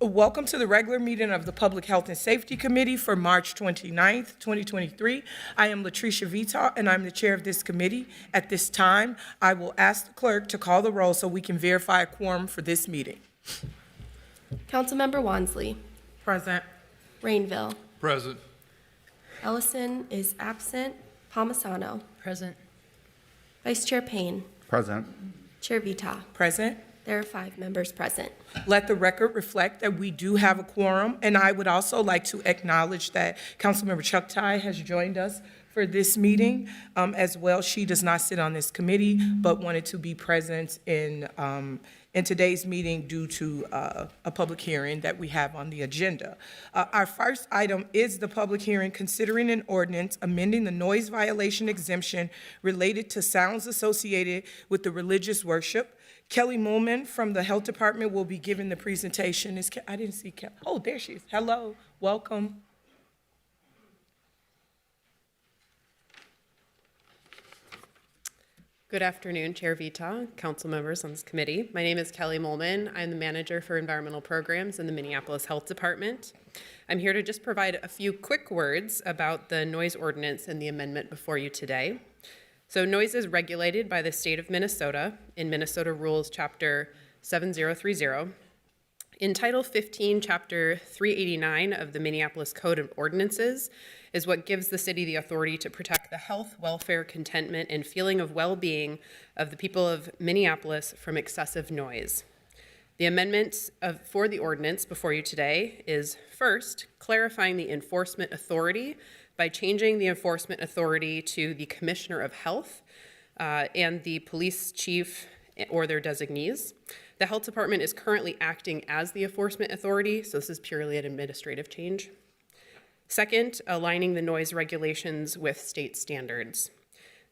Welcome to the regular meeting of the Public Health and Safety Committee for March 29th, 2023. I am Latricia Vita, and I'm the chair of this committee. At this time, I will ask the clerk to call the roll so we can verify a quorum for this meeting. Councilmember Wansley. Present. Rainville. Present. Ellison is absent. Palmisano. Present. Vice Chair Payne. Present. Chair Vita. Present. There are 5 members present. Let the record reflect that we do have a quorum, and I would also like to acknowledge that Councilmember Chuck Ty has joined us for this meeting as well. She does not sit on this committee, but wanted to be present in today's meeting due to a public hearing that we have on the agenda. Our first item is the public hearing considering an ordinance amending the noise violation exemption related to sounds associated with the religious worship. Kelly Moolman from the Health Department will be giving the presentation. I didn't see Kelly. Oh, there she is. Hello, welcome. Good afternoon, Chair Vita, council members on this committee. My name is Kelly Moolman. I'm the manager for environmental programs in the Minneapolis Health Department. I'm here to just provide a few quick words about the noise ordinance and the amendment before you today. So noise is regulated by the state of Minnesota in Minnesota Rules Chapter 7030. In Title 15, Chapter 389 of the Minneapolis Code of Ordinances is what gives the city the authority to protect the health, welfare, contentment, and feeling of well-being of the people of Minneapolis from excessive noise. The amendment for the ordinance before you today is first, clarifying the enforcement authority by changing the enforcement authority to the Commissioner of Health and the police chief or their designees. The Health Department is currently acting as the enforcement authority, so this is purely an administrative change. Second, aligning the noise regulations with state standards.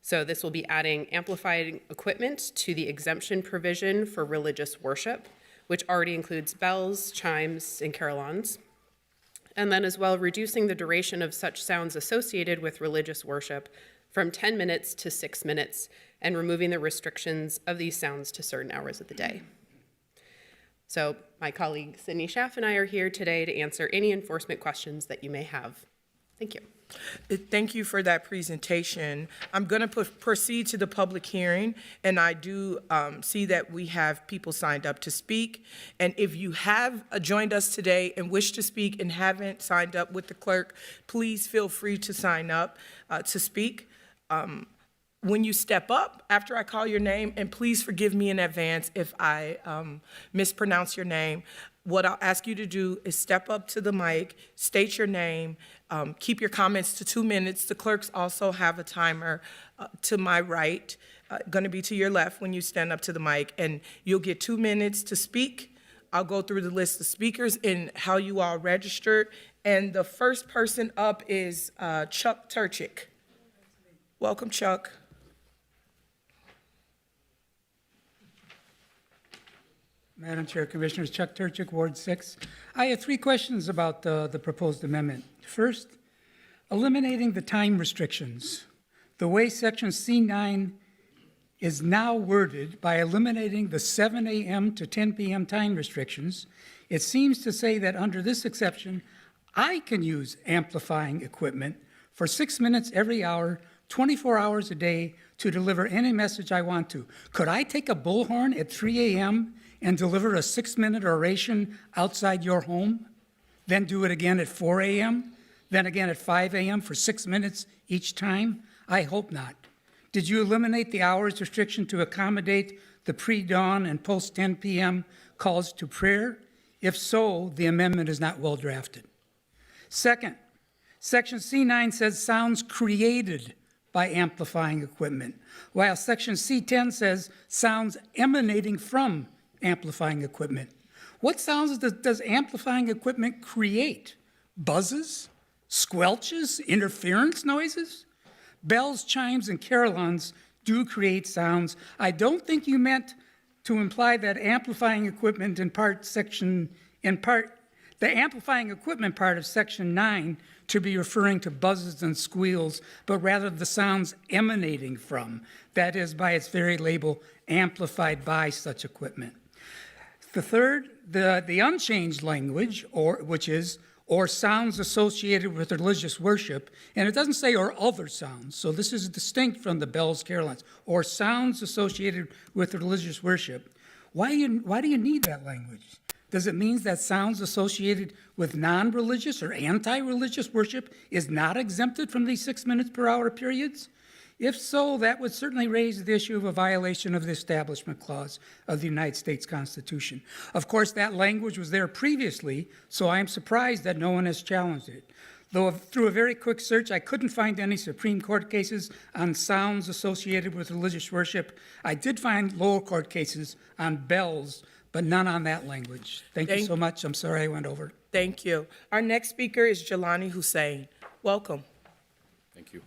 So this will be adding amplified equipment to the exemption provision for religious worship, which already includes bells, chimes, and carillons. And then as well, reducing the duration of such sounds associated with religious worship from 10 minutes to 6 minutes, and removing the restrictions of these sounds to certain hours of the day. So my colleague Sydney Schaff and I are here today to answer any enforcement questions that you may have. Thank you. Thank you for that presentation. I'm going to proceed to the public hearing, and I do see that we have people signed up to speak. And if you have joined us today and wish to speak and haven't signed up with the clerk, please feel free to sign up to speak. When you step up after I call your name, and please forgive me in advance if I mispronounce your name, what I'll ask you to do is step up to the mic, state your name, keep your comments to 2 minutes. The clerks also have a timer to my right, going to be to your left when you stand up to the mic, and you'll get 2 minutes to speak. I'll go through the list of speakers and how you all registered, and the first person up is Chuck Turchik. Welcome, Chuck. Madam Chair, Commissioners, Chuck Turchik, Ward 6. I have 3 questions about the proposed amendment. First, eliminating the time restrictions. The way Section C9 is now worded, by eliminating the 7 a.m. to 10 p.m. time restrictions, it seems to say that under this exception, I can use amplifying equipment for 6 minutes every hour, 24 hours a day, to deliver any message I want to. Could I take a bullhorn at 3 a.m. and deliver a 6-minute oration outside your home, then do it again at 4 a.m., then again at 5 a.m. for 6 minutes each time? I hope not. Did you eliminate the hours restriction to accommodate the pre-dawn and post-10 p.m. calls to prayer? If so, the amendment is not well drafted. Second, Section C9 says sounds created by amplifying equipment, while Section C10 says sounds emanating from amplifying equipment. What sounds does amplifying equipment create? Buzzes? Squelches? Interference noises? Bells, chimes, and carillons do create sounds. I don't think you meant to imply that amplifying equipment the amplifying equipment part of Section 9 to be referring to buzzes and squeals, but rather the sounds emanating from, that is, by its very label, amplified by such equipment. The third, the unchanged language, which is or sounds associated with religious worship, and it doesn't say or other sounds, so this is distinct from the bells, carolines, or sounds associated with religious worship. Why do you need that language? Does it mean that sounds associated with non-religious or anti-religious worship is not exempted from these 6 minutes per hour periods? If so, that would certainly raise the issue of a violation of the Establishment Clause of the United States Constitution. Of course, that language was there previously, so I am surprised that no one has challenged it. Though through a very quick search, I couldn't find any Supreme Court cases on sounds associated with religious worship. I did find lower court cases on bells, but none on that language. Thank you so much. I'm sorry I went over. Thank you. Our next speaker is Jelani Hussein. Welcome. Thank you.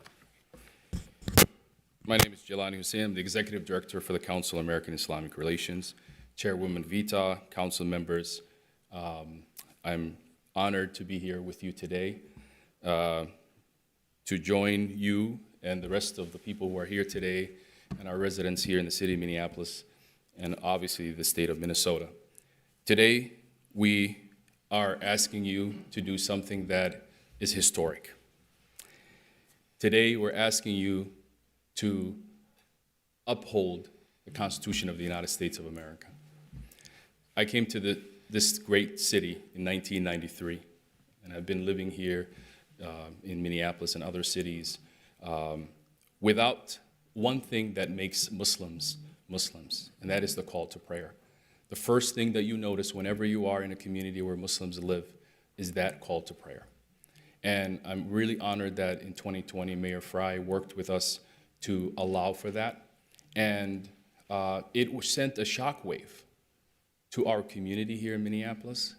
My name is Jelani Hussein. I'm the Executive Director for the Council on American Islamic Relations. Chairwoman Vita, council members, I'm honored to be here with you today to join you and the rest of the people who are here today and our residents here in the city of Minneapolis and obviously the state of Minnesota. Today, we are asking you to do something that is historic. Today, we're asking you to uphold the Constitution of the United States of America. I came to this great city in 1993, and I've been living here in Minneapolis and other cities without one thing that makes Muslims Muslims, and that is the call to prayer. The first thing that you notice whenever you are in a community where Muslims live is that call to prayer. And I'm really honored that in 2020, Mayor Fry worked with us to allow for that. And it sent a shockwave to our community here in Minneapolis,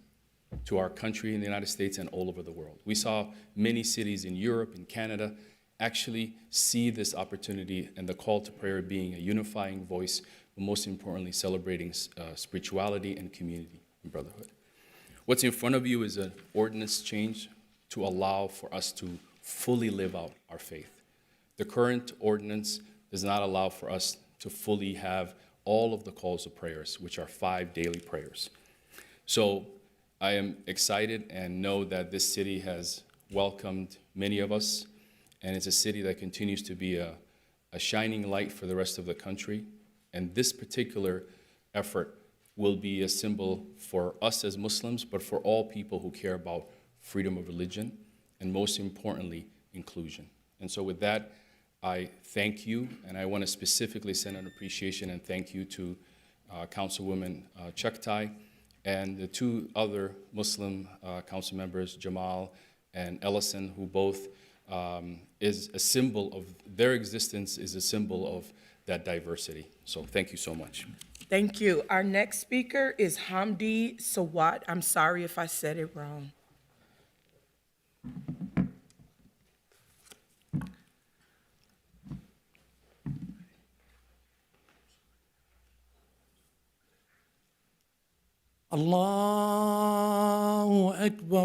to our country in the United States, and all over the world. We saw many cities in Europe and Canada actually see this opportunity and the call to prayer being a unifying voice, but most importantly, celebrating spirituality and community and brotherhood. What's in front of you is an ordinance change to allow for us to fully live out our faith. The current ordinance does not allow for us to fully have all of the calls of prayers, which are 5 daily prayers. So I am excited and know that this city has welcomed many of us, and it's a city that continues to be a shining light for the rest of the country. And this particular effort will be a symbol for us as Muslims, but for all people who care about freedom of religion, and most importantly, inclusion. And so with that, I thank you, and I want to specifically send an appreciation and thank you to Councilwoman Chaktai and the 2 other Muslim council members, Jamal and Ellison, who both is a symbol of their existence, is a symbol of that diversity. So thank you so much. Thank you. Our next speaker is Hamdi Sawat. I'm sorry if I said it wrong. الله أكبر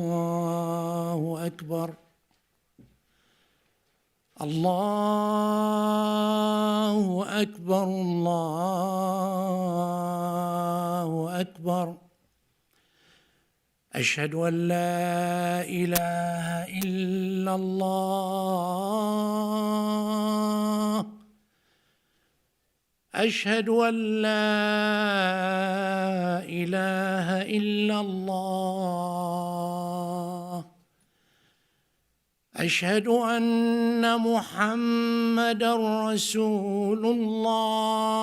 الله أكبر الله أكبر الله أكبر أشهد أن لا إله إلا الله أشهد أن لا إله إلا الله أشهد أن محمدًا رسول الله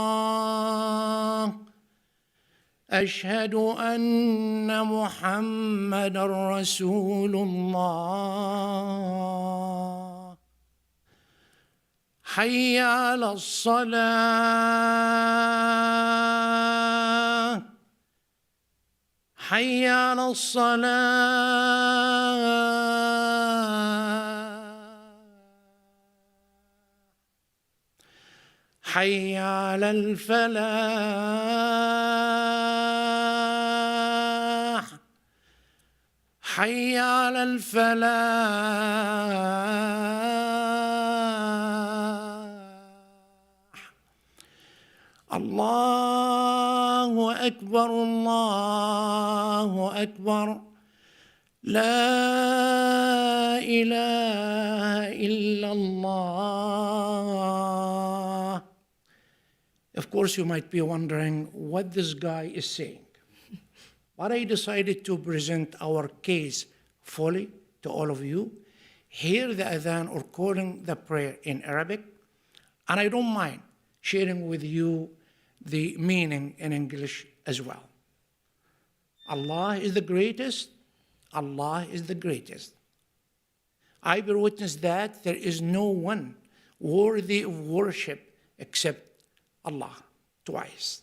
أشهد أن محمدًا رسول الله حي على الصلاة حي على الصلاة حي على الفلاح حي على الفلاح الله الله أكبر الله أكبر لا إله إلا الله. Of course, you might be wondering what this guy is saying. But I decided to present our case fully to all of you, hear the adhan or calling the prayer in Arabic, and I don't mind sharing with you the meaning in English as well. Allah is the greatest. Allah is the greatest. I bear witness that there is no one worthy of worship except Allah, twice.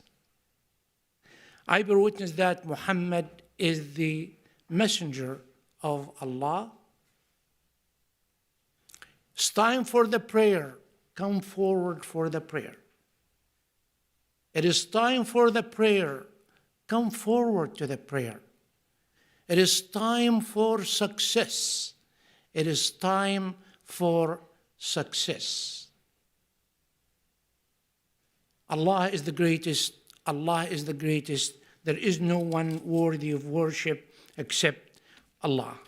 I bear witness that Muhammad is the messenger of Allah. It's time for the prayer. Come forward for the prayer. It is time for the prayer. Come forward to the prayer. It is time for success. It is time for success. Allah is the greatest. Allah is the greatest. There is no one worthy of worship except Allah.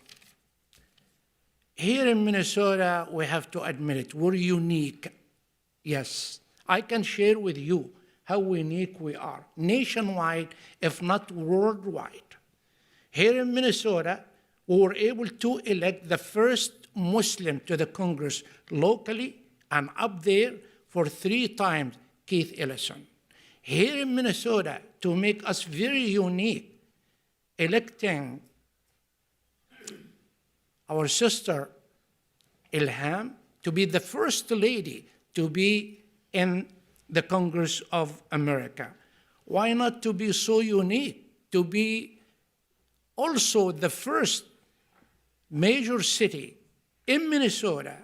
Here in Minnesota, we have to admit it, we're unique. Yes, I can share with you how unique we are, nationwide, if not worldwide. Here in Minnesota, we were able to elect the first Muslim to the Congress locally and up there for 3 times, Keith Ellison. Here in Minnesota, to make us very unique, electing our sister Ilham to be the first lady to be in the Congress of America. Why not to be so unique, to be also the first major city in Minnesota,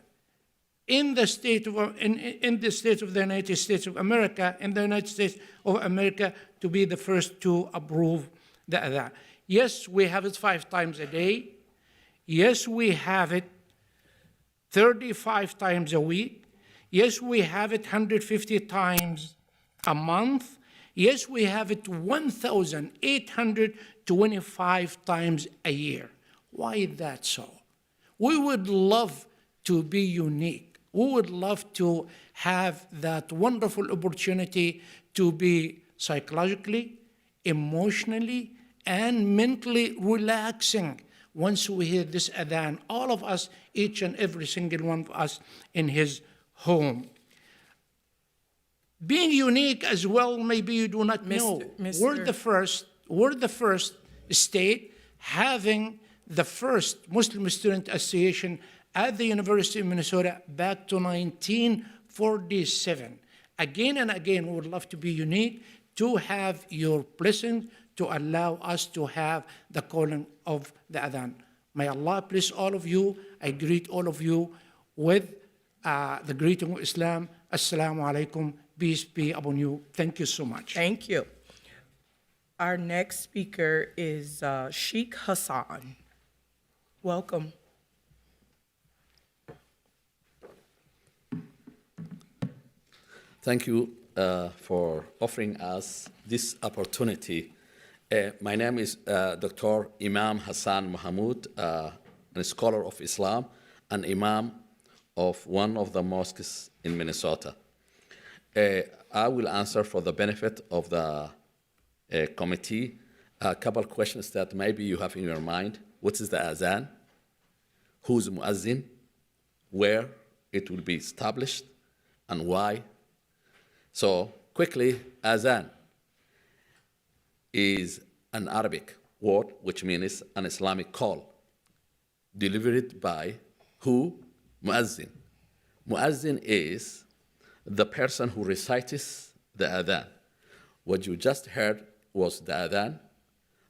in the state of the United States of America, in the United States of America, to be the first to approve the adhan. Yes, we have it 5 times a day. Yes, we have it 35 times a week. Yes, we have it 150 times a month. Yes, we have it 1,825 times a year. Why is that so? We would love to be unique. We would love to have that wonderful opportunity to be psychologically, emotionally, and mentally relaxing once we hear this adhan. All of us, each and every single one of us in his home. Being unique as well, maybe you do not know. We're the first state having the first Muslim Student Association at the University of Minnesota back to 1947. Again and again, we would love to be unique, to have your blessing, to allow us to have the calling of the adhan. May Allah bless all of you. I greet all of you with the greeting of Islam. Assalamu alaikum. Peace be upon you. Thank you so much. Thank you. Our next speaker is Sheikh Hassan. Welcome. Thank you for offering us this opportunity. My name is Dr. Imam Hassan Mahmoud, a scholar of Islam and Imam of one of the mosques in Minnesota. I will answer for the benefit of the committee a couple questions that maybe you have in your mind. What is the adhan? Who's muazzin? Where it will be established? And why? So quickly, adhan is an Arabic word which means an Islamic call, delivered by who? Muazzin. Muazzin is the person who recites the adhan. What you just heard was the adhan.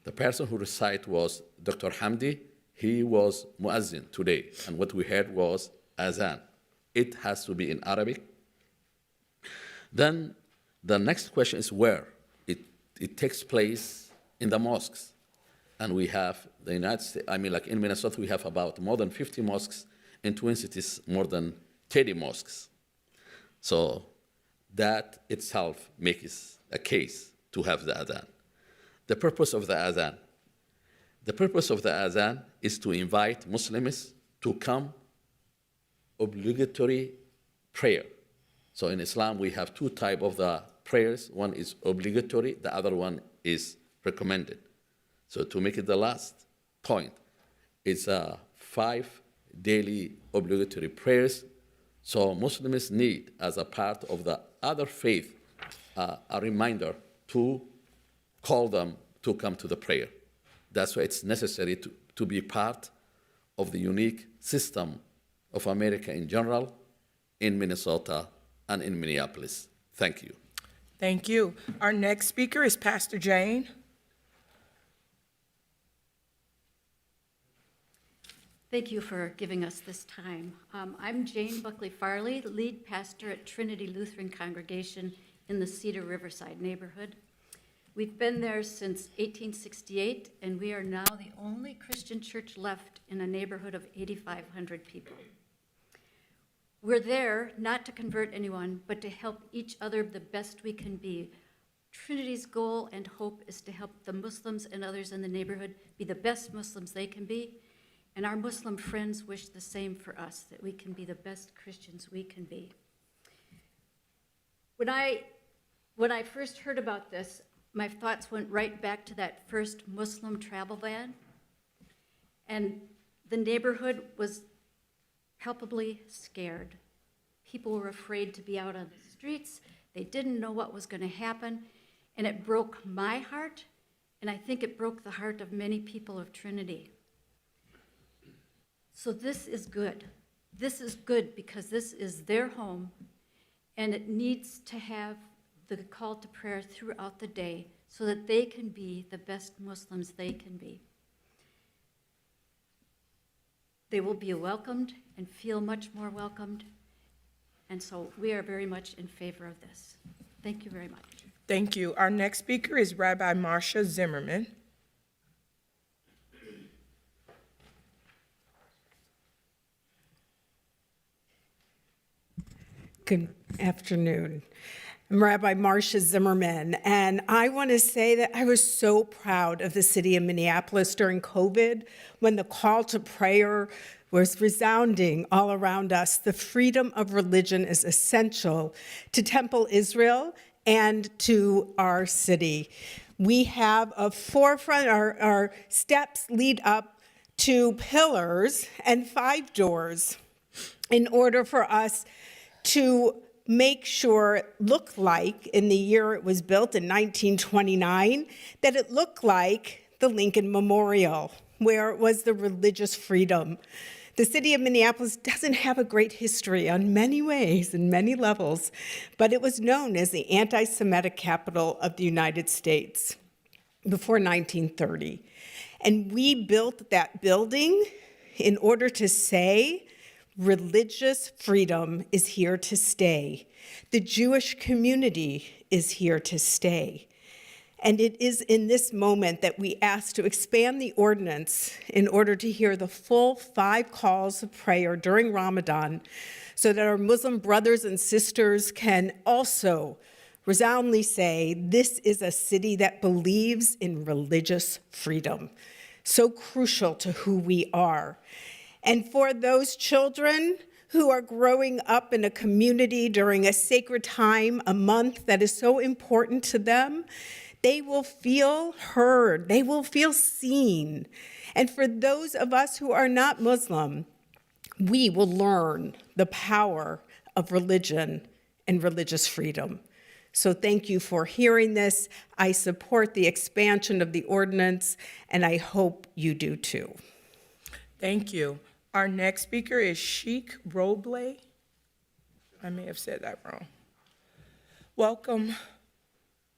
The person who recited was Dr. Hamdi. He was muazzin today, and what we heard was adhan. It has to be in Arabic. Then the next question is where. It takes place in the mosques. And we have the United States, like in Minnesota, we have about more than 50 mosques. In Twin Cities, more than 30 mosques. So that itself makes a case to have the adhan. the purpose of the adhan. The purpose of the adhan is to invite Muslims to come obligatory prayer. So in Islam, we have two types of the prayers. One is obligatory, the other one is recommended. So to make it the last point, it's 5 daily obligatory prayers. So Muslims need, as a part of the other faith, a reminder to call them to come to the prayer. That's why it's necessary to be part of the unique system of America in general, in Minnesota, and in Minneapolis. Thank you. Thank you. Our next speaker is Pastor Jane. Thank you for giving us this time. I'm Jane Buckley Farley, the lead pastor at Trinity Lutheran Congregation in the Cedar Riverside neighborhood. We've been there since 1868, and we are now the only Christian church left in a neighborhood of 8,500 people. We're there not to convert anyone, but to help each other the best we can be. Trinity's goal and hope is to help the Muslims and others in the neighborhood be the best Muslims they can be, and our Muslim friends wish the same for us, that we can be the best Christians we can be. When I first heard about this, my thoughts went right back to that first Muslim travel ban, and the neighborhood was palpably scared. People were afraid to be out on the streets. They didn't know what was going to happen, and it broke my heart, and I think it broke the heart of many people of Trinity. So this is good. This is good because this is their home, and it needs to have the call to prayer throughout the day so that they can be the best Muslims they can be. They will be welcomed and feel much more welcomed, and so we are very much in favor of this. Thank you very much. Thank you. Our next speaker is Rabbi Marcia Zimmerman. Good afternoon. I'm Rabbi Marcia Zimmerman, and I want to say that I was so proud of the city of Minneapolis during COVID when the call to prayer was resounding all around us. The freedom of religion is essential to Temple Israel and to our city. We have a forefront, our steps lead up to pillars and 5 doors in order for us to make sure it looked like, in the year it was built in 1929, that it looked like the Lincoln Memorial, where it was the religious freedom. The city of Minneapolis doesn't have a great history on many ways and many levels, but it was known as the anti-Semitic capital of the United States before 1930. And we built that building in order to say, religious freedom is here to stay. The Jewish community is here to stay. And it is in this moment that we ask to expand the ordinance in order to hear the full 5 calls of prayer during Ramadan so that our Muslim brothers and sisters can also resoundingly say, this is a city that believes in religious freedom, so crucial to who we are. And for those children who are growing up in a community during a sacred time, a month that is so important to them, they will feel heard, they will feel seen. And for those of us who are not Muslim, we will learn the power of religion and religious freedom. So thank you for hearing this. I support the expansion of the ordinance, and I hope you do too. Thank you. Our next speaker is Sheikh Roble. I may have said that wrong. Welcome.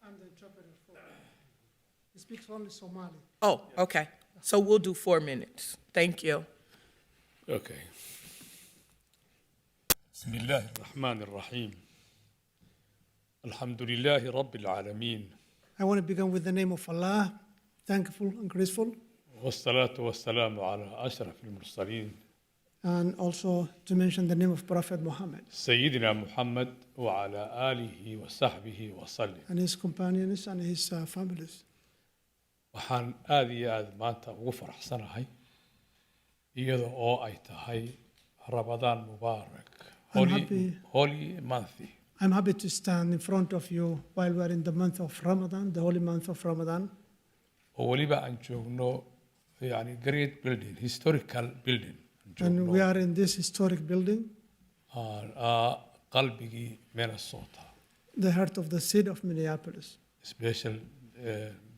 I'm the interpreter for. He speaks only Somali. Oh, okay. So we'll do 4 minutes. Thank you. Okay. بسم الله الرحمن الرحيم. الحمد لله رب العالمين. I want to begin with the name of Allah, thankful and grateful, والصلاة والسلام على أشرف المرسلين. and also to mention the name of Prophet Muhammad سيدنا محمد وعلى آله وصحبه وسلم. and his companions and his families. waxaan aad iyo aad maanta ugu faraxsanahay iyada oo ay tahay Ramadaan Mubaarak, I'm happy. holy month. I'm happy to stand in front of you while we're in the month of Ramadan, the holy month of Ramadan. oo waliba aan joogno yani great building, historical building aan And we joogno are in this historic building, qalbigii Minnesota, the heart of the city of Minneapolis, special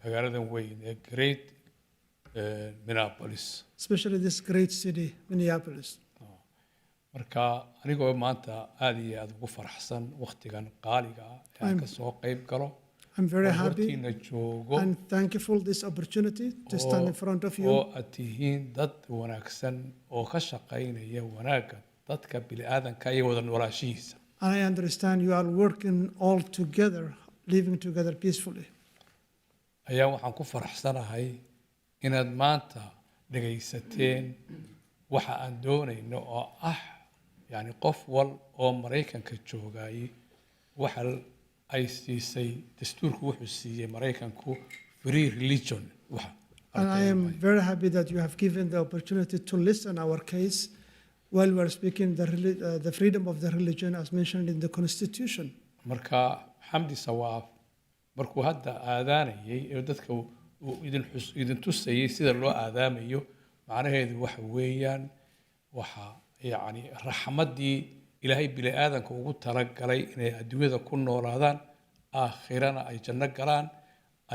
magaaladan weyn ee great Minneapolis. especially this great city, Minneapolis. marka anigoo maanta aad iyo aad ugu faraxsan waqtigan qaaliga ah ee aan ka soo qayb galo I'm very oo happy hortiina joogo and thankful this opportunity to stand in front of oo you. aad tihiin dad wanaagsan oo ka shaqaynaya wanaagga dadka bini'aadanka iyo wada noolaashihiisa. I understand you are working all together, living together peacefully. ayaa waxaan ku faraxsanahay inaad maanta dhegaysateen waxa aan doonayno oo ah yani qof wal oo Maraykanka joogay waxa ay siisay dastuurku wuxuu siiyay Maraykanku free religion waxa. And I am very happy that you have given the opportunity to listen our case while we are speaking the freedom of the religion as mentioned in the Constitution. marka xamdi sawaaf markuu hadda aadaanayay ee dadka uu idin tusayay sida loo aadaamayo macnaheedu waxa weeyaan waxa yani raxmadii ilaahay bini'aadanka ugu talagalay inay adduunyada ku noolaadaan aakhirana ay janno galaan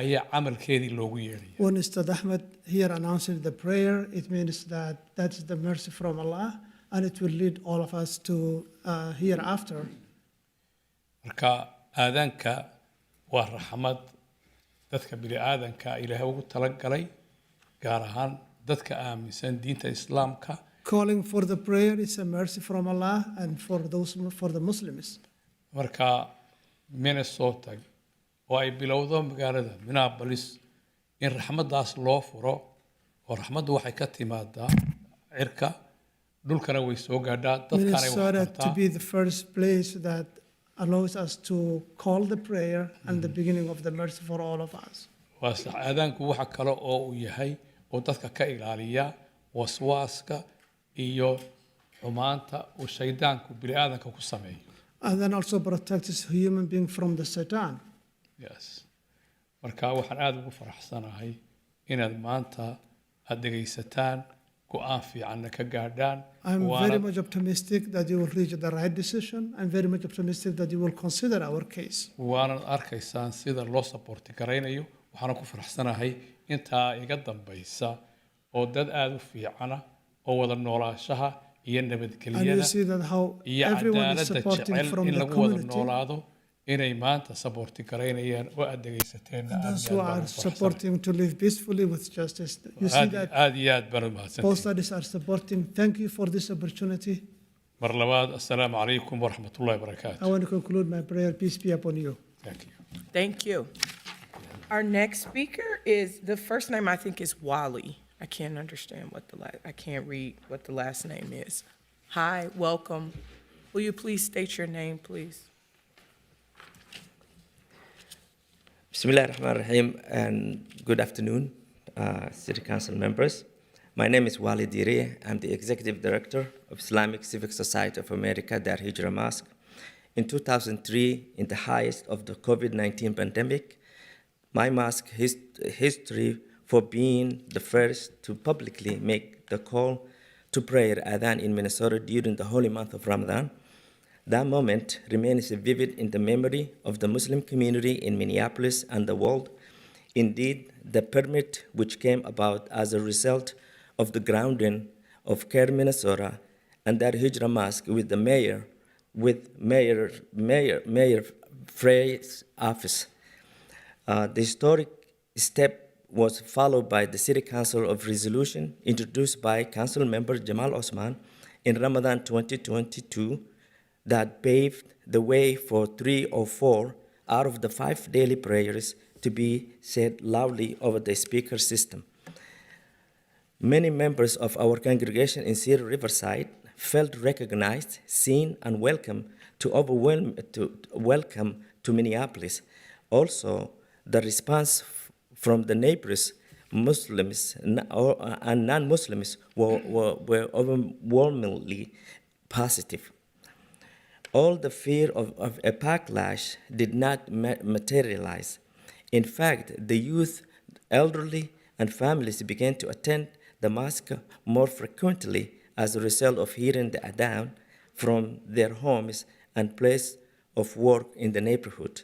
ayaa camalkeedii loogu yeedhaya. When Ustad Ahmed here announcing the prayer, it means that that is the mercy from Allah and it will lead all of us to hereafter. marka aadaanka waa raxmad dadka bini'aadanka ilaahay ugu talagalay gaar ahaan dadka aaminsan diinta islaamka. Calling for the prayer is a mercy from Allah and for the Muslims. marka Minnesota oo ay bilowdo magaalada Minneapolis in raxmadaas loo furo oo raxmadu waxay ka timaadaa cirka dhulkana way soo gaadhaa dadkana way Minnesota to waxtartaa. be the first place that allows us to call the prayer and the beginning of the mercy for all of us. waa sax aadaanku waxa kale oo uu yahay oo dadka ka ilaaliya waswaaska iyo xumaanta uu shaydaanku bini'aadanka ku sameeyo. And then also protects human being from the Satan. Yes. marka waxaan aad ugu faraxsanahay inaad maanta aad dhegaysataan go'aan fiicanna ka gaadhaan. I'm very much optimistic that you will reach the right decision. I'm very much optimistic that you will consider our case. waanan arkaysaan sida loo saboorti garaynayo waxaana ku faraxsanahay intaa iga dambaysa oo dad aad u fiicana oo wada noolaashaha iyo And you nabadgelyada see that how iyo everyone is cadaaladda supporting jecel from in the lagu wada community. noolaado inay maanta saboorti garaynayaan oo aad dhegaysateen And those who are supporting to live peacefully with justice. You see that aad iyo aad baan u both mahadsantihiin. sides are supporting. Thank you for this opportunity. mar labaad assalaamu calaykum waraxmatullahi wabarakaatu. I want to conclude my prayer. Peace be upon you. Thank you. Thank you. Our next speaker is, the first name I think is Wally. I can't understand I can't read what the last name is. Hi, welcome. Will you please state your name, please? Bismillah ar-Rahman ar-Rahim, and good afternoon, City Council members. My name is Wali Diri. I'm the Executive Director of Islamic Civic Society of America, Dar Hijra Mosque. In 2003, in the highest of the COVID-19 pandemic, my mosque history for being the first to publicly make the call to prayer adhan in Minnesota during the holy month of Ramadan. That moment remains vivid in the memory of the Muslim community in Minneapolis and the world. Indeed, the permit which came about as a result of the grounding of Care, Minnesota, and Dar Hijra Mosque with Mayor Frey's office. The historic step was followed by the City Council of Resolution introduced by Council Member Jamal Osman in Ramadan 2022 that paved the way for 3 or 4 out of the 5 daily prayers to be said loudly over the speaker system. Many members of our congregation in Cedar Riverside felt recognized, seen, and welcome to Minneapolis. Also, the response from the neighbors Muslims and non-Muslims were overwhelmingly positive. All the fear of a backlash did not materialize. In fact, the youth, elderly, and families began to attend the mosque more frequently as a result of hearing the adhan from their homes and place of work in the neighborhood.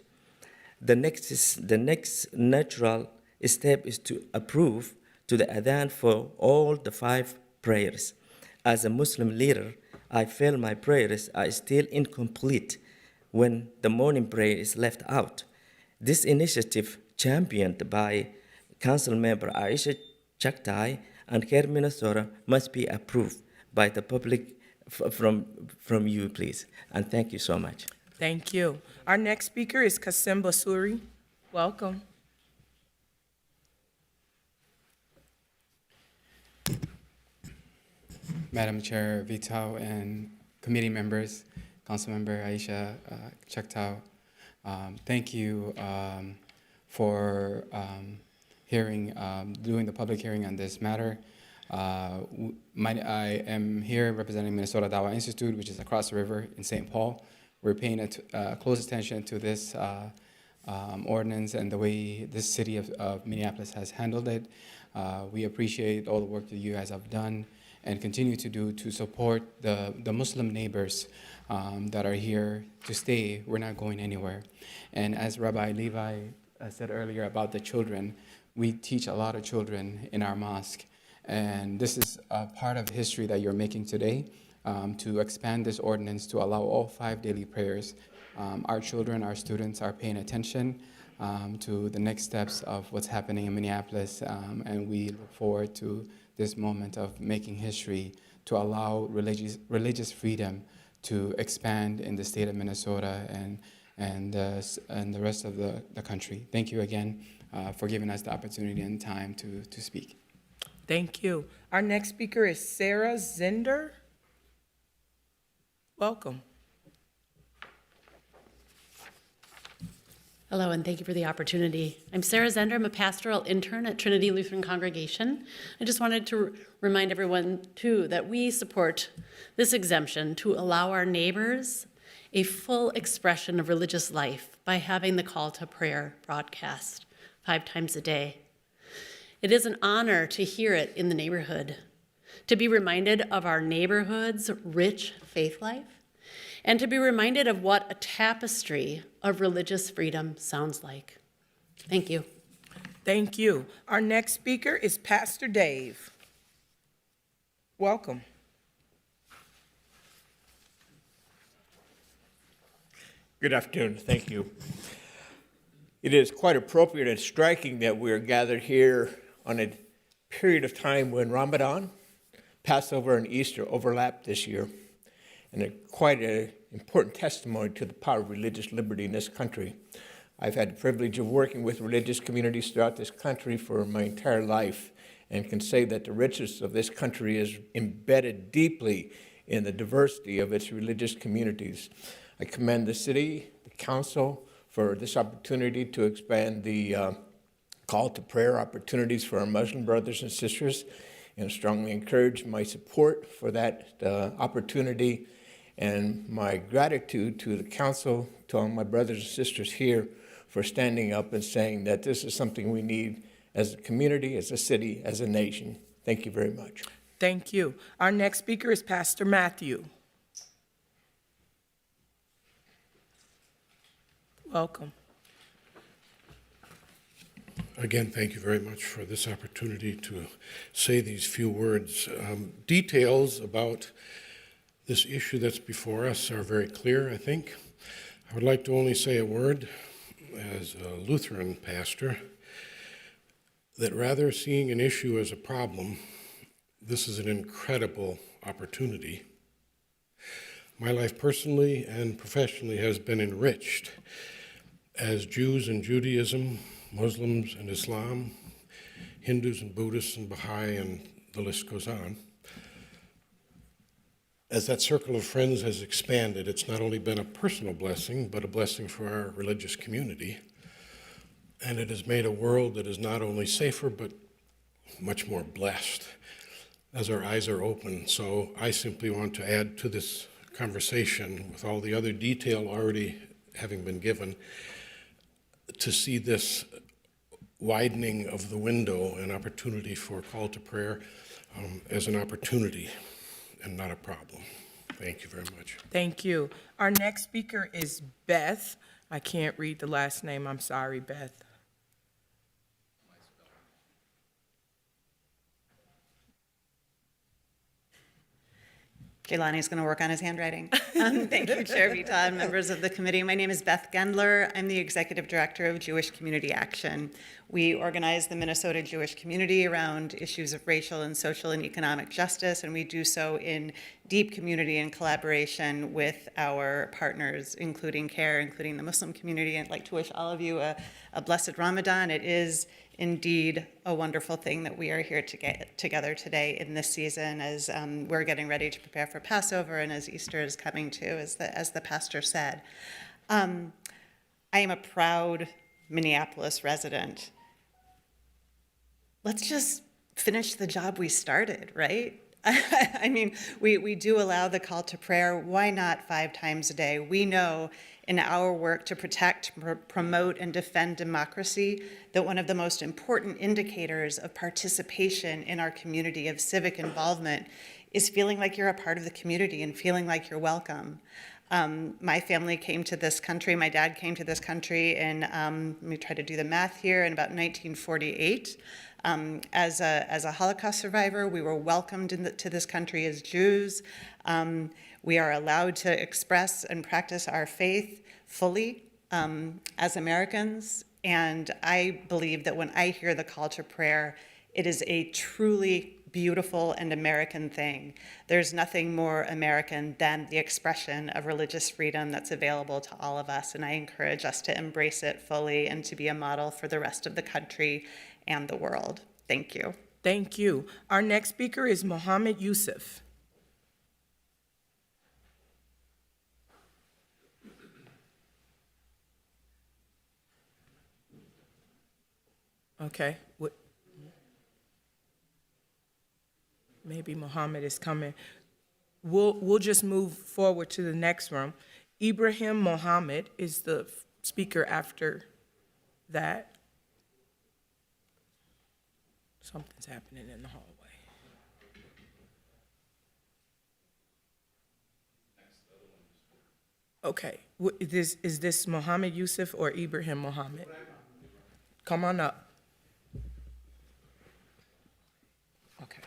The next natural step is to approve to the adhan for all the 5 prayers. As a Muslim leader, I feel my prayers are still incomplete when the morning prayer is left out. This initiative, championed by Council Member Aisha Chaktai and Care Minnesota, must be approved by the public from you, please. And thank you so much. Thank you. Our next speaker is Kasim Basuri. Welcome. Madam Chair Vitao and committee members, Councilmember Aisha Chaktai, thank you for doing the public hearing on this matter. I am here representing Minnesota Dawah Institute, which is across the river in St. Paul. We're paying close attention to this ordinance and the way this city of Minneapolis has handled it. We appreciate all the work that you guys have done and continue to do to support the Muslim neighbors that are here to stay. We're not going anywhere. And as Rabbi Levi said earlier about the children, we teach a lot of children in our mosque. And this is a part of history that you're making today to expand this ordinance to allow all 5 daily prayers. Our children, our students are paying attention to the next steps of what's happening in Minneapolis, and we look forward to this moment of making history to allow religious freedom to expand in the state of Minnesota and the rest of the country. Thank you again for giving us the opportunity and time to speak. Thank you. Our next speaker is Sarah Zender. Welcome. Hello, and thank you for the opportunity. I'm Sarah Zender. I'm a pastoral intern at Trinity Lutheran Congregation. I just wanted to remind everyone, too, that we support this exemption to allow our neighbors a full expression of religious life by having the call to prayer broadcast 5 times a day. It is an honor to hear it in the neighborhood, to be reminded of our neighborhood's rich faith life, and to be reminded of what a tapestry of religious freedom sounds like. Thank you. Thank you. Our next speaker is Pastor Dave. Welcome. Good afternoon. Thank you. It is quite appropriate and striking that we are gathered here on a period of time when Ramadan, Passover, and Easter overlapped this year, and quite an important testimony to the power of religious liberty in this country. I've had the privilege of working with religious communities throughout this country for my entire life, and can say that the richness of this country is embedded deeply in the diversity of its religious communities. I commend the city, the council, for this opportunity to expand the call to prayer opportunities for our Muslim brothers and sisters, and strongly encourage my support for that opportunity, and my gratitude to the council, to all my brothers and sisters here for standing up and saying that this is something we need as a community, as a city, as a nation. Thank you very much. Thank you. Our next speaker is Pastor Matthew. Welcome. Again, thank you very much for this opportunity to say these few words. Details about this issue that's before us are very clear, I think. I would like to only say a word as a Lutheran pastor that rather seeing an issue as a problem, this is an incredible opportunity. My life personally and professionally has been enriched as Jews and Judaism, Muslims and Islam, Hindus and Buddhists and Baha'i, and the list goes on. As that circle of friends has expanded, it's not only been a personal blessing, but a blessing for our religious community. And it has made a world that is not only safer, but much more blessed as our eyes are open. So I simply want to add to this conversation, with all the other detail already having been given, to see this widening of the window and opportunity for call to prayer as an opportunity and not a problem. Thank you very much. Thank you. Our next speaker is Beth. I can't read the last name. I'm sorry, Beth. Jelani's going to work on his handwriting. Thank you, Chair Vita and members of the committee. My name is Beth Gendler. I'm the Executive Director of Jewish Community Action. We organize the Minnesota Jewish community around issues of racial and social and economic justice, and we do so in deep community and collaboration with our partners, including CARE, including the Muslim community. I'd like to wish all of you a blessed Ramadan. It is indeed a wonderful thing that we are here to get together today in this season as we're getting ready to prepare for Passover and as Easter is coming too, as the pastor said. I am a proud Minneapolis resident. Let's just finish the job we started, right? I mean, we do allow the call to prayer. Why not 5 times a day? We know in our work to protect, promote, and defend democracy that one of the most important indicators of participation in our community, of civic involvement, is feeling like you're a part of the community and feeling like you're welcome. My family came to this country, my dad came to this country in, let me try to do the math here, in about 1948. As a Holocaust survivor, we were welcomed to this country as Jews. We are allowed to express and practice our faith fully as Americans. And I believe that when I hear the call to prayer, it is a truly beautiful and American thing. There's nothing more American than the expression of religious freedom that's available to all of us. And I encourage us to embrace it fully and to be a model for the rest of the country and the world. Thank you. Thank you. Our next speaker is Mohammed Yusuf. Okay. Maybe Mohammed is coming. We'll just move forward to the next room. Ibrahim Mohammed is the speaker after that. Something's happening in the hallway. Okay, is this Mohammed Yusuf or Ibrahim Mohammed? Come on up. Okay.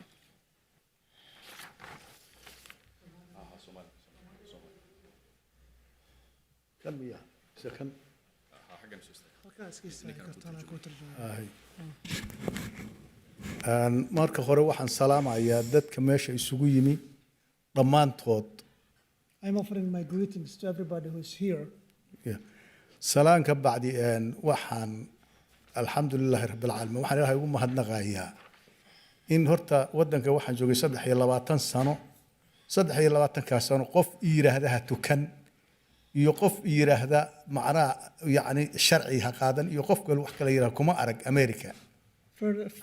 marka hore waxaan salaamayaa dadka meesha isugu yimi dhammaantood. I'm offering my greetings to everybody who's here. salaan ka bacdi waxaan alxamdulilaahi rabbil caalamiin waxaan ilaahay ugu mahadnaqayaa in horta waddanka waxaan joogay 23 sano 23 sano qof yiraahdaha tukan iyo qof yiraahda macnaa yani sharci ha qaadan iyo qof kale wax kale yiraahdo kuma arag America.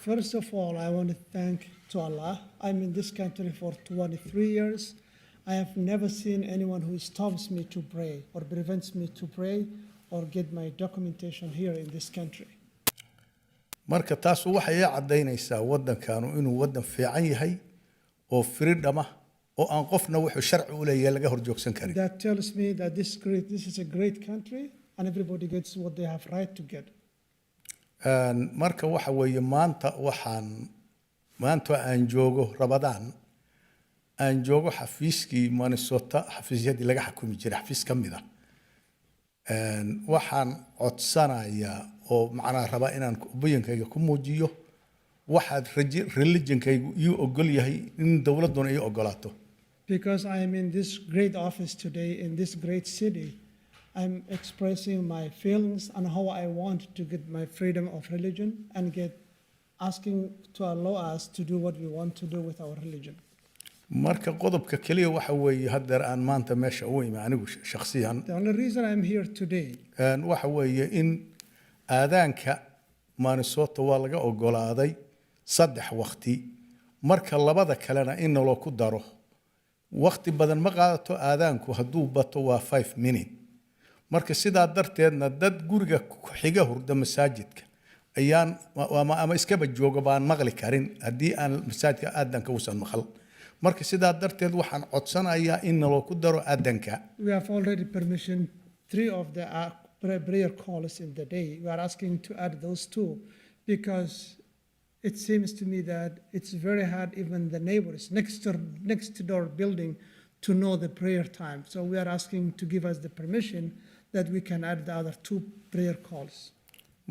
First of all, I want to thank to Allah. I'm in this country for 23 years. I have never seen anyone who stops me to pray or prevents me to pray or get my documentation here in this country. marka taas waxay cadeynaysaa waddankaanu inuu waddan fiican yahay oo freedom ah oo aan qofna wuxuu sharci u leeyahay laga horjoogsan karin. That tells me that this is a great country and everybody gets what they have right to get. marka waxa weeye maanta aan joogo Ramadaan aan joogo xafiiskii Minnesota xafiisyadii laga xukumi jiray xafiis kamid ah waxaan codsanayaa oo macnaa raba inaan ubayankayga ku muujiyo waxaad religionkaygu ii ogol yahay in dawladuna ii ogolaato. Because I am in this great office today in this great city, I'm expressing my feelings and how I want to get my freedom of religion and asking to allow us to do what we want to do with our religion. marka qodobka kaliya waxa weeye hadda aan maanta meesha u imi anigu shakhsiyan. The only reason I'm here today waxa weeye in aadaanka Minnesota waa laga ogolaaday saddex waqti marka labada kalena in loo ku daro waqti badan ma qaadato aadaanku hadduu bato waa 5 minutes marka sidaa darteedna dad guriga ku xiga hurda masaajidka ayaan ama iskaba jooga baan maqli karin haddii aan masaajidka aadaanka uusan maqal marka sidaa darteed waxaan codsanayaa in loo ku daro aadaanka. We have already permission 3 of the prayer calls in the day. We are asking to add those 2 because it seems to me that it's very hard even the neighbors next door building to know the prayer time. So we are asking to give us the permission that we can add the other 2 prayer calls.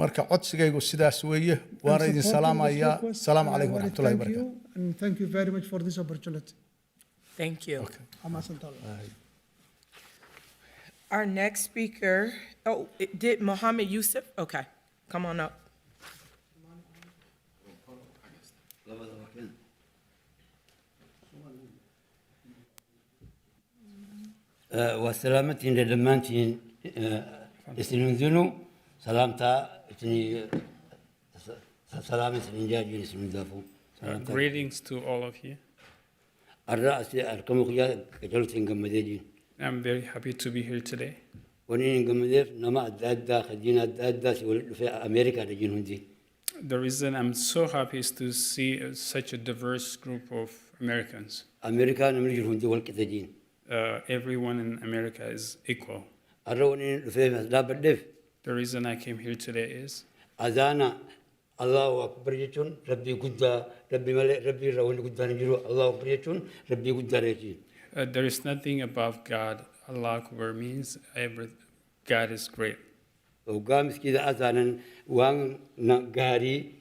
marka codsigaygu sidaas weeye waana idin salaamayaa. Salaamu calaykum waraxmatullaahi wabarakaatu. And thank you very much for this opportunity. Thank you. Okay. Our next speaker, did Mohammed Yusuf? Okay, come on up. وسلامتين لدمانتين يسننزلو سلامتا سلامة سننجاجين يسننزافو. Greetings to all of you. الرأس أركمخيا كجلتين قمديجين. I'm very happy to be here today. ونين قمديف نما أدادا خدينا أدادا في أمريكا رجين هندي. The reason I'm so happy is to see such a diverse group of Americans. أمريكا نمرجين هندي والكتجين. Everyone in America is equal. The reason I came here today is أذانا الله أكبر يجون ربي قدا ربي ملء ربي راون قدا نجرو الله أكبر يجون ربي قدا رجين. There is nothing above God. Allah Akbar means God is great. وقامس كذا أذانا وان نعاري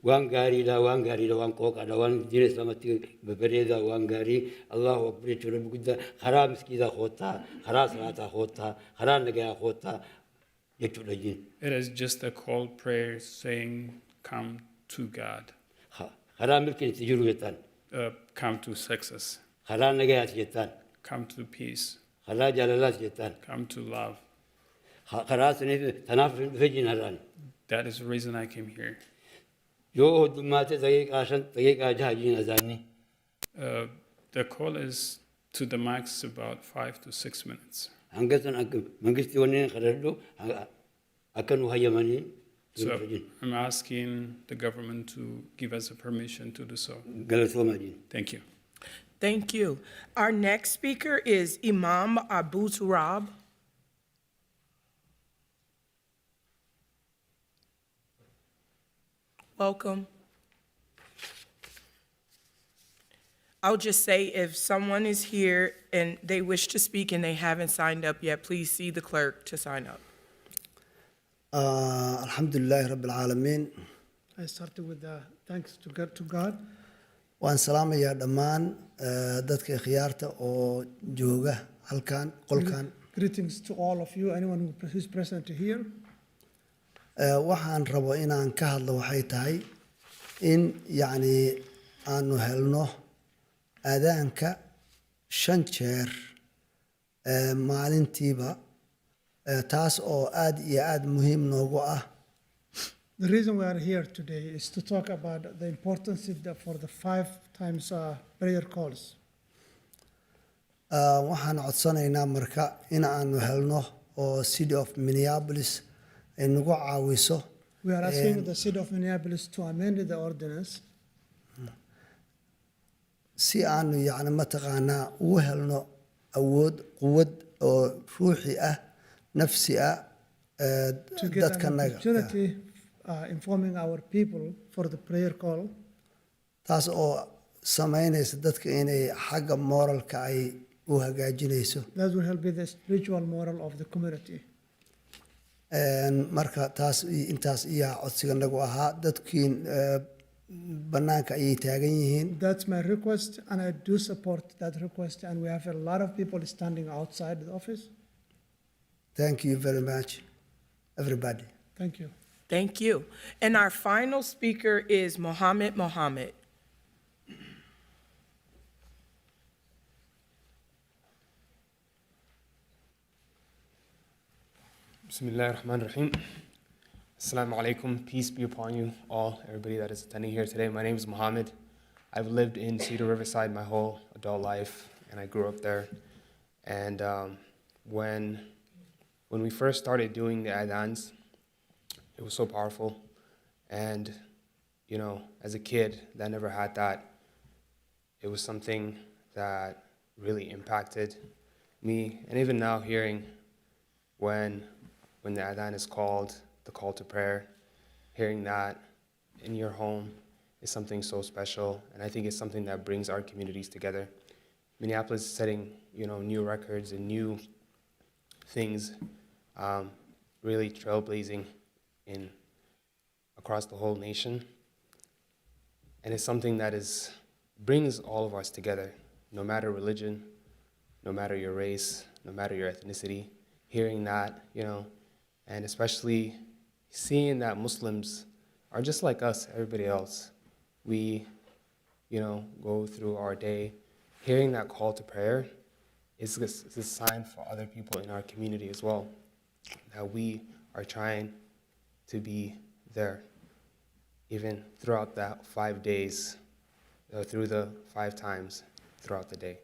وان غاري لا وان غاري لا وان كوكا لا وان جيرس لامتي ببريدا وان غاري الله أكبر يجون بقدا خرامس كذا خوتا خراس راتا خوتا خران نجا خوتا يجون رجين. It is just a cold prayer saying, "Come to God." خرام ممكن تجرو يتان. Come to success. خران نجا يتان. Come to peace. خلا جلالات يتان. Come to love. خراس نف تناف فيجين هران. That is the reason I came here. The call is to the max about 5 to 6 minutes. So I'm asking the government to give us a permission to do so. Thank you. Thank you. Our next speaker is Imam Abu Turab. Welcome. I'll just say if someone is here and they wish to speak and they haven't signed up yet, please see the clerk to sign up. Alhamdulillah Rabbil Alameen. I started with the thanks to God. Waan salaamayaa dhammaan dadka khiyaarta oo jooga halkan qolkan. Greetings to all of you, anyone who is present here. Waxaan rabo inaan ka hadlo waxay tahay in yani aanu helno aadaanka 5 jeer maalintiiba taas oo aad iyo aad muhiim noogu ah. The reason we are here today is to talk about the importance for the 5 times prayer calls. Waxaan codsanaynaa marka in aanu helno oo City of Minneapolis ay nagu caawiso. We are asking the City of Minneapolis to amend the ordinance. Si aanu yani mataqaanaa ugu helno awood quwad oo ruuxi ah nafsi ah dadkanaga. Informing our people for the prayer call. taas oo samaynaysa dadka inay xagga moralka ay u hagaajinayso. That will help with the spiritual moral of the community. marka taas intaas iyo codsiga nagu ahaa dadkiin banaanka ayay taagan yihiin. That's my request and I do support that request and we have a lot of people standing outside the office. Thank you very much everybody. Thank you. Thank you. And our final speaker is Mohammed. بسم الله الرحمن الرحيم Assalamu alaikum, peace be upon you all, everybody that is attending here today. My name is Mohammed. I've lived in Cedar Riverside my whole adult life, and I grew up there. And when we first started doing the adhans, it was so powerful. And, you know, as a kid that never had that, it was something that really impacted me. And even now, hearing when the adhan is called, the call to prayer, hearing that in your home is something so special, and I think it's something that brings our communities together. Minneapolis is setting, you know, new records and new things, really trailblazing across the whole nation, and it's something that brings all of us together, no matter religion, no matter your race, no matter your ethnicity. Hearing that, you know, and especially seeing that Muslims are just like us, everybody else. We, you know, go through our day. Hearing that call to prayer is a sign for other people in our community as well, that we are trying to be there, even throughout that 5 days, through the 5 times throughout the day.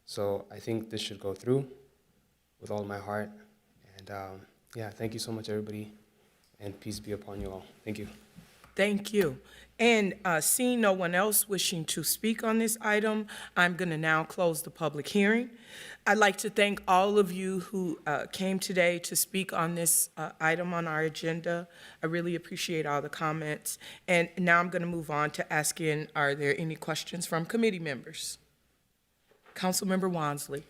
So I think this should go through with all my heart. And yeah, thank you so much, everybody. And peace be upon you all. Thank you. Thank you. And seeing no one else wishing to speak on this item, I'm going to now close the public hearing. I'd like to thank all of you who came today to speak on this item on our agenda. I really appreciate all the comments. And now I'm going to move on to asking, are there any questions from committee members? Councilmember Wansley.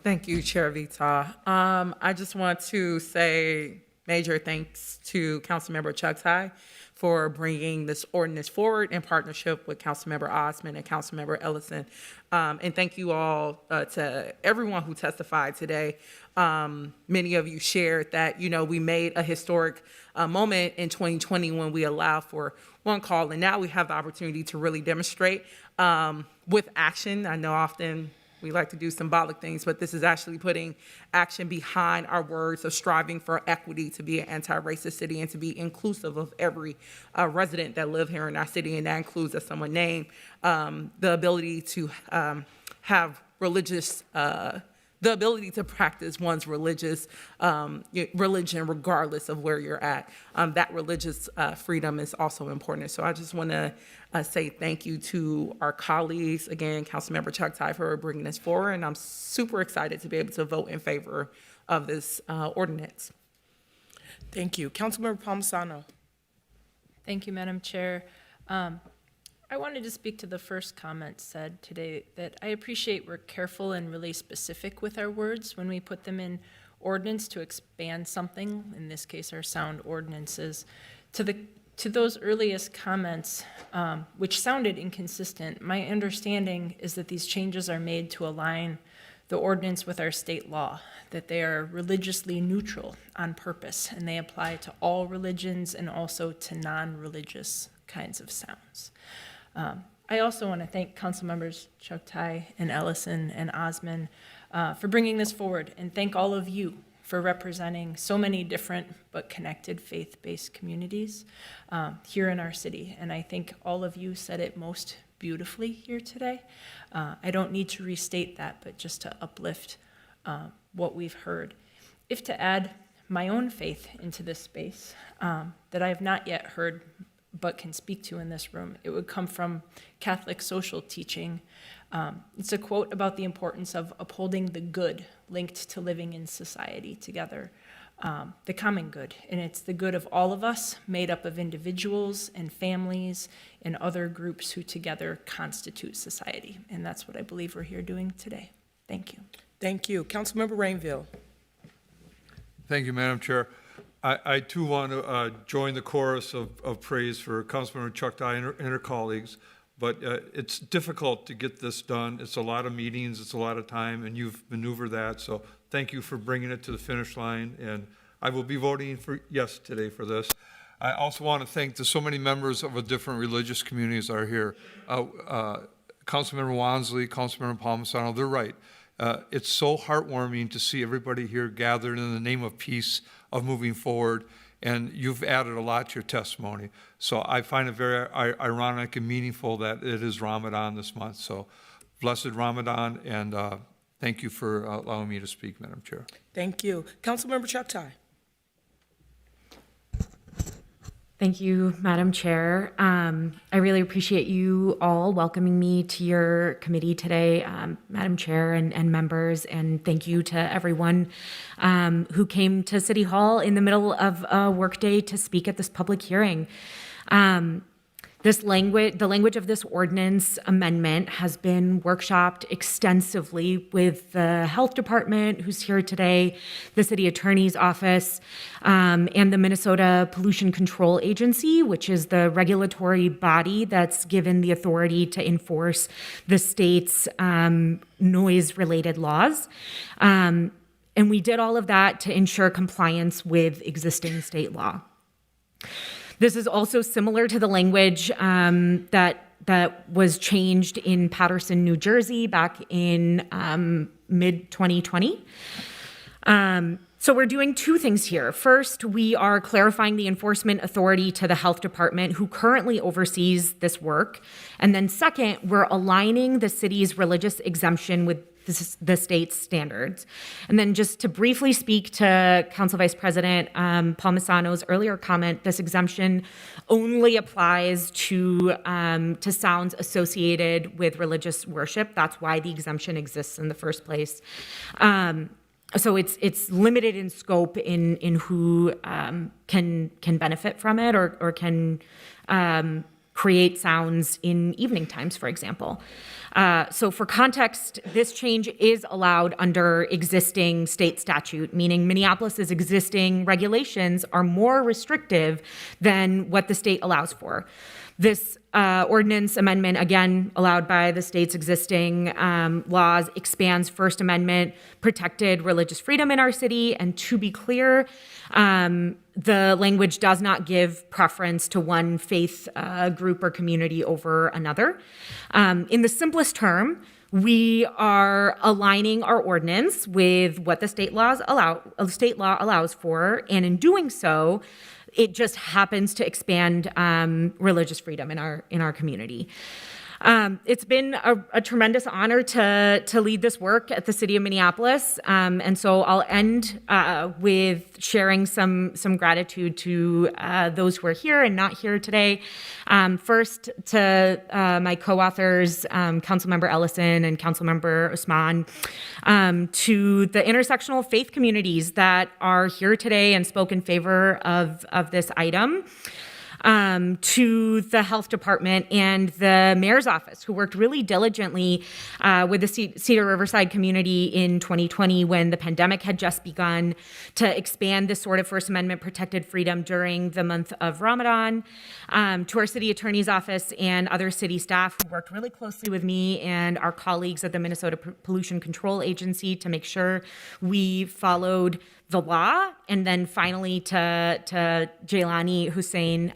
Thank you, Chair Vita. I just want to say major thanks to Councilmember Chugtai for bringing this ordinance forward in partnership with Councilmember Osmond and Councilmember Ellison. And thank you all to everyone who testified today. Many of you shared that, you know, we made a historic moment in 2020 when we allowed for one call, and now we have the opportunity to really demonstrate with action. I know often we like to do symbolic things, but this is actually putting action behind our words of striving for equity, to be an anti-racist city and to be inclusive of every resident that live here in our city, and that includes, as someone named, the ability to have religious, the ability to practice one's religious religion regardless of where you're at. That religious freedom is also important. So I just want to say thank you to our colleagues, again, Councilmember Chugtai, for bringing this forward, and I'm super excited to be able to vote in favor of this ordinance. Thank you. Councilmember Palmisano. Thank you, Madam Chair. I wanted to speak to the first comment said today, that I appreciate we're careful and really specific with our words when we put them in ordinance to expand something, in this case our sound ordinances. To those earliest comments, which sounded inconsistent, my understanding is that these changes are made to align the ordinance with our state law, that they are religiously neutral on purpose, and they apply to all religions and also to non-religious kinds of sounds. I also want to thank Council Members Chugtai and Ellison and Osmond for bringing this forward, and thank all of you for representing so many different but connected faith-based communities here in our city. And I think all of you said it most beautifully here today. I don't need to restate that, but just to uplift what we've heard. If to add my own faith into this space that I have not yet heard but can speak to in this room, it would come from Catholic social teaching. It's a quote about the importance of upholding the good linked to living in society together, the common good. And it's the good of all of us, made up of individuals and families and other groups who together constitute society. And that's what I believe we're here doing today. Thank you. Thank you. Councilmember Rainville. Thank you, Madam Chair. I too want to join the chorus of praise for Councilmember Chugtai and her colleagues, but it's difficult to get this done. It's a lot of meetings, it's a lot of time, and you've maneuvered that, so thank you for bringing it to the finish line, and I will be voting for yes today for this. I also want to thank the so many members of the different religious communities that are here. Councilmember Wansley, Councilmember Palmisano, they're right. It's so heartwarming to see everybody here gathered in the name of peace, of moving forward. and you've added a lot to your testimony. So I find it very ironic and meaningful that it is Ramadan this month. So blessed Ramadan, and thank you for allowing me to speak, Madam Chair. Thank you. Councilmember Chuktai. Thank you, Madam Chair. I really appreciate you all welcoming me to your committee today, Madam Chair and members, and thank you to everyone who came to City Hall in the middle of a workday to speak at this public hearing. The language of this ordinance amendment has been workshopped extensively with the Health Department, who's here today, the City Attorney's Office, and the Minnesota Pollution Control Agency, which is the regulatory body that's given the authority to enforce the state's noise-related laws. And we did all of that to ensure compliance with existing state law. This is also similar to the language that was changed in Paterson, New Jersey back in mid-2020. So we're doing two things here. First, we are clarifying the enforcement authority to the Health Department, who currently oversees this work. And then second, we're aligning the city's religious exemption with the state's standards. And then just to briefly speak to Council Vice President Palmisano's earlier comment, this exemption only applies to sounds associated with religious worship. That's why the exemption exists in the first place. So it's limited in scope in who can benefit from it or can create sounds in evening times, for example. So for context, this change is allowed under existing state statute, meaning Minneapolis's existing regulations are more restrictive than what the state allows for. This ordinance amendment, again, allowed by the state's existing laws, expands First Amendment protected religious freedom in our city. And to be clear, the language does not give preference to one faith group or community over another. In the simplest term, we are aligning our ordinance with what the state law allows for, and in doing so, it just happens to expand religious freedom in our community. It's been a tremendous honor to lead this work at the City of Minneapolis, and so I'll end with sharing some gratitude to those who are here and not here today. First, to my co-authors, Councilmember Ellison and Councilmember Usman, to the intersectional faith communities that are here today and spoke in favor of this item. To the Health Department and the Mayor's Office, who worked really diligently with the Cedar Riverside community in 2020 when the pandemic had just begun to expand this sort of First Amendment protected freedom during the month of Ramadan. To our City Attorney's Office and other city staff who worked really closely with me and our colleagues at the Minnesota Pollution Control Agency to make sure we followed the law, and then finally to Jaylani Hussein,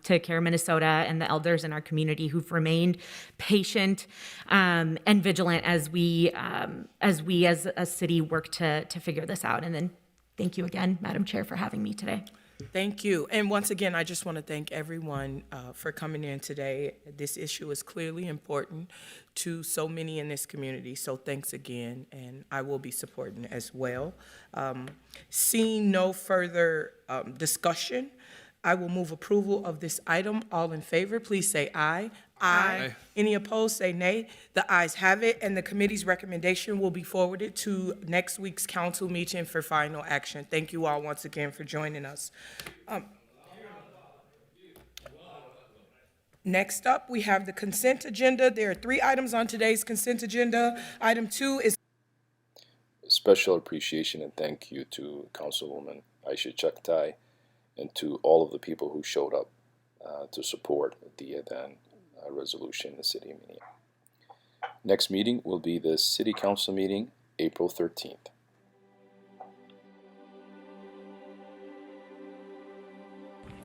to Care Minnesota and the elders in our community who've remained patient and vigilant as we as a city work to figure this out. And then thank you again, Madam Chair, for having me today. Thank you. And once again, I just want to thank everyone for coming in today. This issue is clearly important to so many in this community. So thanks again, and I will be supporting as well. Seeing no further discussion, I will move approval of this item. All in favor, please say aye. Aye. Any opposed, say nay. The ayes have it, and the committee's recommendation will be forwarded to next week's council meeting for final action. Thank you all once again for joining us. Next up, we have the consent agenda. There are 3 items on today's consent agenda. Item 2 is special appreciation and thank you to Councilwoman Aisha Chuktai and to all of the people who showed up to support the then resolution in the city of Minneapolis. Next meeting will be the City Council meeting, April 13th.